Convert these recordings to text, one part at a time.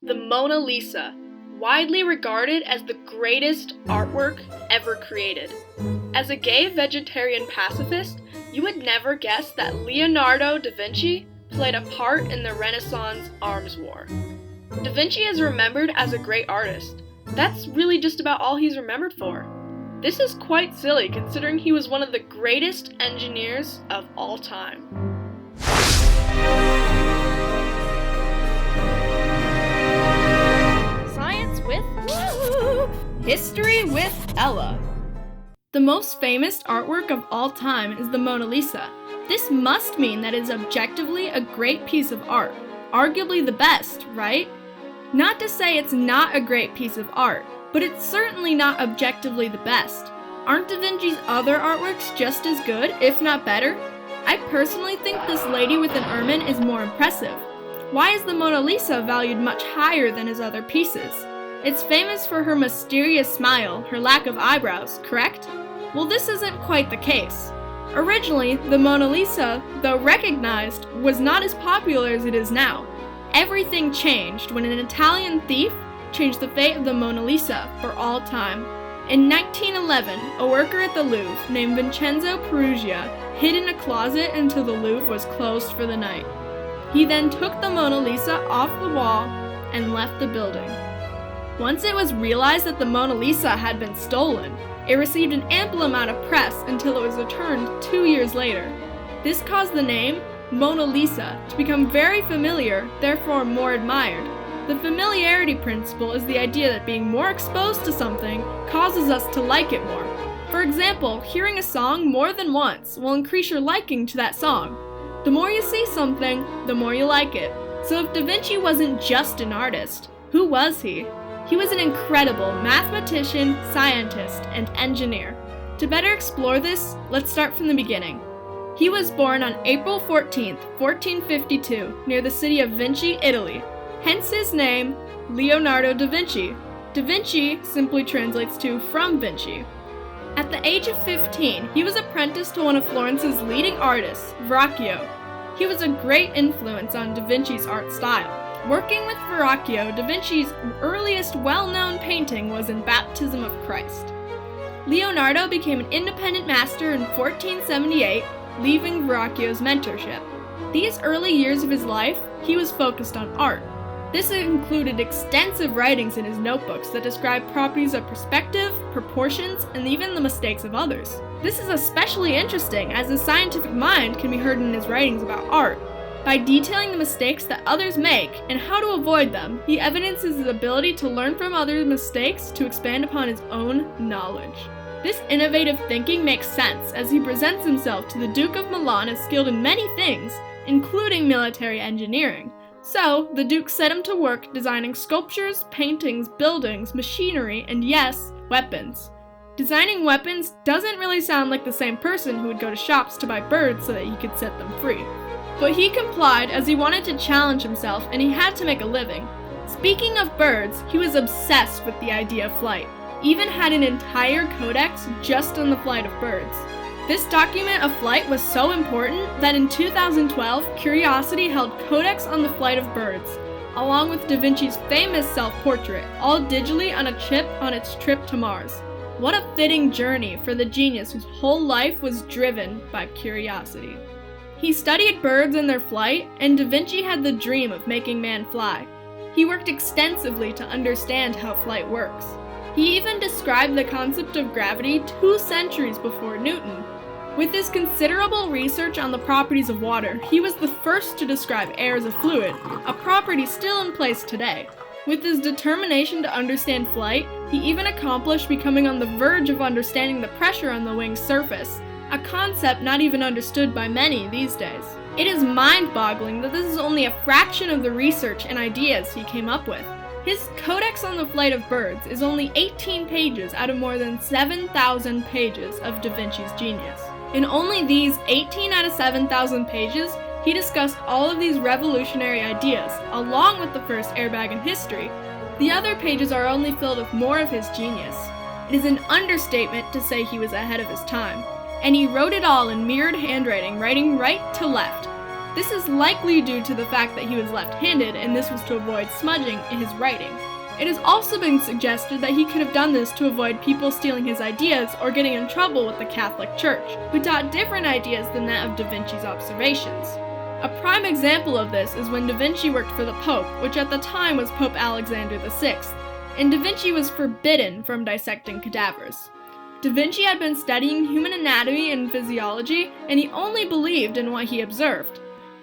The Mona Lisa, widely regarded as the greatest artwork ever created. As a gay vegetarian pacifist, you would never guess that Leonardo da Vinci played a part in the Renaissance arms war. Da Vinci is remembered as a great artist. That's really just about all he's remembered for. This is quite silly considering he was one of the greatest engineers of all time. Science with History with Ella. The most famous artwork of all time is the Mona Lisa. This must mean that it is objectively a great piece of art, arguably the best, right? Not to say it's not a great piece of art, but it's certainly not objectively the best. Aren't Da Vinci's other artworks just as good, if not better? I personally think this lady with an ermine is more impressive. Why is the Mona Lisa valued much higher than his other pieces? It's famous for her mysterious smile, her lack of eyebrows, correct? Well, this isn't quite the case. Originally, the Mona Lisa, though recognized, was not as popular as it is now. Everything changed when an Italian thief changed the fate of the Mona Lisa for all time. In 1911, a worker at the Louvre named Vincenzo Peruggia hid in a closet until the Louvre was closed for the night. He then took the Mona Lisa off the wall and left the building. Once it was realized that the Mona Lisa had been stolen, it received an ample amount of press until it was returned 2 years later. This caused the name Mona Lisa to become very familiar, therefore more admired. The familiarity principle is the idea that being more exposed to something causes us to like it more. For example, hearing a song more than once will increase your liking to that song. The more you see something, the more you like it. So if Da Vinci wasn't just an artist, who was he? He was an incredible mathematician, scientist, and engineer. To better explore this, let's start from the beginning. He was born on April 14, 1452, near the city of Vinci, Italy. Hence his name, Leonardo da Vinci. Da Vinci simply translates to from Vinci. At the age of 15, he was apprenticed to one of Florence's leading artists, Verrocchio. He was a great influence on Da Vinci's art style. Working with Verrocchio, Da Vinci's earliest well-known painting was in Baptism of Christ. Leonardo became an independent master in 1478, leaving Verrocchio's mentorship. These early years of his life, he was focused on art. This included extensive writings in his notebooks that describe properties of perspective, proportions, and even the mistakes of others. This is especially interesting as his scientific mind can be heard in his writings about art. By detailing the mistakes that others make and how to avoid them, he evidences his ability to learn from others' mistakes to expand upon his own knowledge. This innovative thinking makes sense as he presents himself to the Duke of Milan as skilled in many things, including military engineering. So, the Duke set him to work designing sculptures, paintings, buildings, machinery, and yes, weapons. Designing weapons doesn't really sound like the same person who would go to shops to buy birds so that he could set them free. But he complied as he wanted to challenge himself and he had to make a living. Speaking of birds, he was obsessed with the idea of flight. Even had an entire codex just on the flight of birds. This document of flight was so important that in 2012, Curiosity held Codex on the Flight of Birds, along with Da Vinci's famous self-portrait, all digitally on a chip on its trip to Mars. What a fitting journey for the genius whose whole life was driven by curiosity. He studied birds and their flight, and Da Vinci had the dream of making man fly. He worked extensively to understand how flight works. He even described the concept of gravity 2 centuries before Newton. With his considerable research on the properties of water, he was the first to describe air as a fluid, a property still in place today. With his determination to understand flight, he even accomplished becoming on the verge of understanding the pressure on the wing's surface, a concept not even understood by many these days. It is mind-boggling that this is only a fraction of the research and ideas he came up with. His Codex on the Flight of Birds is only 18 pages out of more than 7,000 pages of Da Vinci's genius. In only these 18 out of 7,000 pages, he discussed all of these revolutionary ideas, along with the first airbag in history. The other pages are only filled with more of his genius. It is an understatement to say he was ahead of his time. And he wrote it all in mirrored handwriting, writing right to left. This is likely due to the fact that he was left-handed, and this was to avoid smudging in his writing. It has also been suggested that he could have done this to avoid people stealing his ideas or getting in trouble with the Catholic Church, who taught different ideas than that of Da Vinci's observations. A prime example of this is when Da Vinci worked for the Pope, which at the time was Pope Alexander VI, and Da Vinci was forbidden from dissecting cadavers. Da Vinci had been studying human anatomy and physiology, and he only believed in what he observed.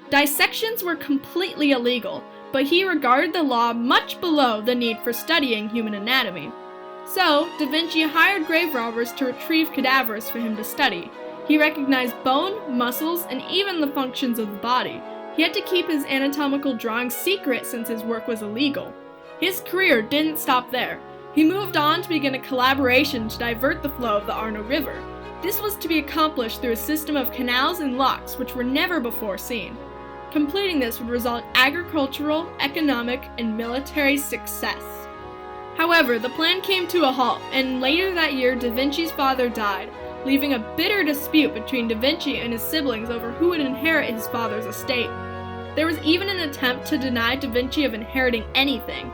Dissections were completely illegal, but he regarded the law much below the need for studying human anatomy. So, Da Vinci hired grave robbers to retrieve cadavers for him to study. He recognized bone, muscles, and even the functions of the body. He had to keep his anatomical drawings secret since his work was illegal. His career didn't stop there. He moved on to begin a collaboration to divert the flow of the Arno River. This was to be accomplished through a system of canals and locks which were never before seen. Completing this would result in agricultural, economic, and military success. However, the plan came to a halt, and later that year Da Vinci's father died, leaving a bitter dispute between Da Vinci and his siblings over who would inherit his father's estate. There was even an attempt to deny Da Vinci of inheriting anything.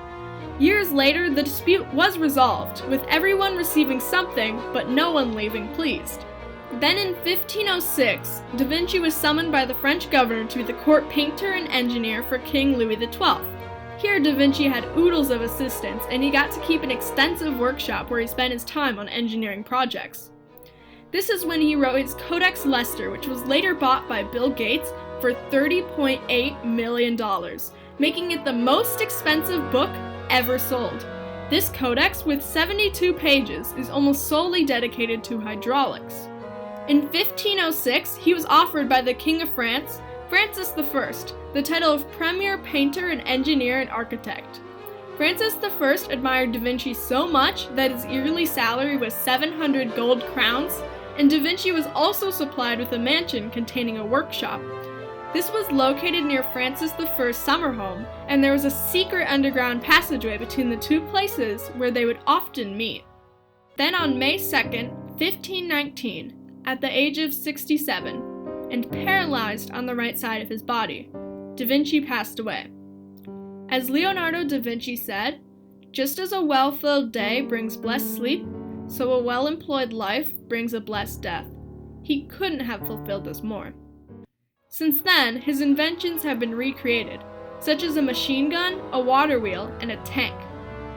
Years later, the dispute was resolved, with everyone receiving something, but no one leaving pleased. Then in 1506, Da Vinci was summoned by the French governor to be the court painter and engineer for King Louis XII. Here Da Vinci had oodles of assistants, and he got to keep an extensive workshop where he spent his time on engineering projects. This is when he wrote his Codex Leicester, which was later bought by Bill Gates for $30.8 million, making it the most expensive book ever sold. This codex, with 72 pages, is almost solely dedicated to hydraulics. In 1506, he was offered by the King of France, Francis I, the title of Premier Painter and Engineer and Architect. Francis I admired Da Vinci so much that his yearly salary was 700 gold crowns, and Da Vinci was also supplied with a mansion containing a workshop. This was located near Francis I's summer home, and there was a secret underground passageway between the two places where they would often meet. Then on May 2nd, 1519, at the age of 67, and paralyzed on the right side of his body, Da Vinci passed away. As Leonardo da Vinci said, "Just as a well-filled day brings blessed sleep, so a well-employed life brings a blessed death." He couldn't have fulfilled this more. Since then, his inventions have been recreated, such as a machine gun, a water wheel, and a tank.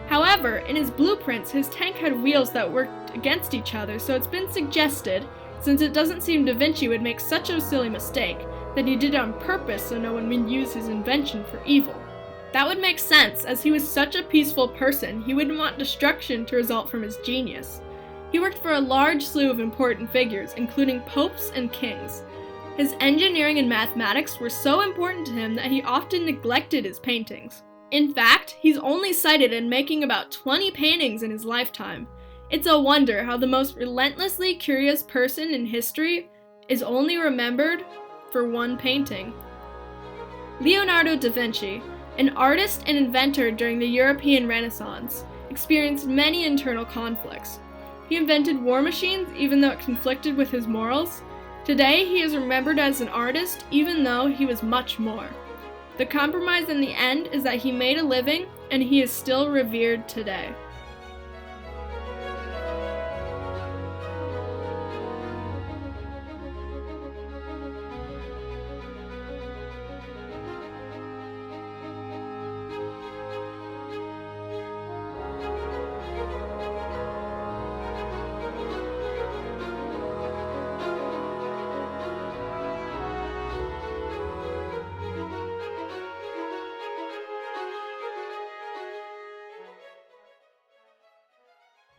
However, in his blueprints, his tank had wheels that worked against each other, so it's been suggested, since it doesn't seem Da Vinci would make such a silly mistake, that he did it on purpose so no one would use his invention for evil. That would make sense, as he was such a peaceful person, he wouldn't want destruction to result from his genius. He worked for a large slew of important figures, including popes and kings. His engineering and mathematics were so important to him that he often neglected his paintings. In fact, he's only cited in making about 20 paintings in his lifetime. It's a wonder how the most relentlessly curious person in history is only remembered for one painting. Leonardo da Vinci, an artist and inventor during the European Renaissance, experienced many internal conflicts. He invented war machines even though it conflicted with his morals. Today, he is remembered as an artist even though he was much more. The compromise in the end is that he made a living and he is still revered today.